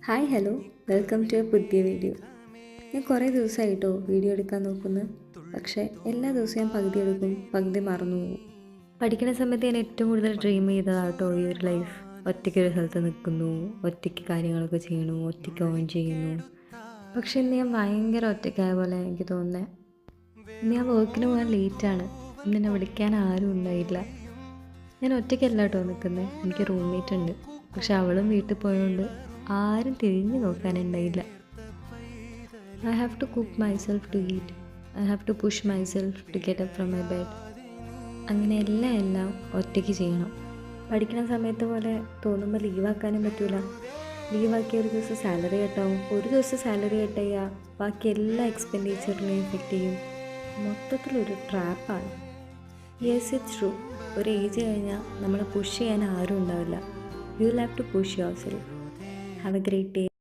Hi hello welcome to a പുതിയ video. ഞാൻ കുറേ ദിവസമായിട്ടോ വീഡിയോ എടുക്കാൻ നോക്കുന്നു. പക്ഷേ എല്ലാ ദിവസവും ഞാൻ പകുതി എടുക്കും, പകുതി മറന്നു പോകും. പഠിക്കുന്ന സമയത്ത് ഞാൻ ഏറ്റവും കൂടുതൽ ഡ്രീം ചെയ്തതാട്ടോ ഈ ഒരു ലൈഫ്. ഒറ്റയ്ക്കൊരു സ്ഥലത്ത് നിൽക്കുന്നു, ഒറ്റയ്ക്ക് കാര്യങ്ങളൊക്കെ ചെയ്യണു, ഒറ്റയ്ക്ക് ഓൺ ചെയ്യുന്നു. പക്ഷെ ഇന്ന് ഞാൻ ഭയങ്കര ഒറ്റയ്ക്കായ പോലെ എനിക്ക് തോന്നുന്നത്. ഇന്ന് ഞാൻ വർക്കിന് പോകാൻ ലേറ്റാണ്. ഇന്ന് എന്നെ വിളിക്കാൻ ആരും ഉണ്ടായില്ല. ഞാൻ ഒറ്റയ്ക്കല്ല കേട്ടോ നിൽക്കുന്നത്, എനിക്ക് റൂംമേറ്റ് ഉണ്ട്. പക്ഷെ അവളും വീട്ടിൽ പോയതുകൊണ്ട് ആരും തിരിഞ്ഞു നോക്കാനുണ്ടായില്ല. I have to cook myself to eat. I have to push myself to get up from my bed. അങ്ങനെ എല്ലാം ഒറ്റയ്ക്ക് ചെയ്യണം. പഠിക്കുന്ന സമയത്ത് പോലെ തോന്നുമ്പോൾ ലീവാക്കാനും പറ്റില്ല. ലീവാക്കി ഒരു ദിവസം സാലറി കട്ടാവും. ഒരു ദിവസം സാലറി കട്ട് ചെയ്യുക ബാക്കി എല്ലാ എക്സ്പെൻഡിച്ചറിനെയും എഫക്റ്റ് ചെയ്യും. മൊത്തത്തിലൊരു ട്രാപ്പാണ്. Yes, it's true. ഒരു ഏജ് കഴിഞ്ഞാൽ നമ്മളെ പുഷ് ചെയ്യാൻ ആരും ഉണ്ടാവില്ല. You will have to push yourself. Have a great day.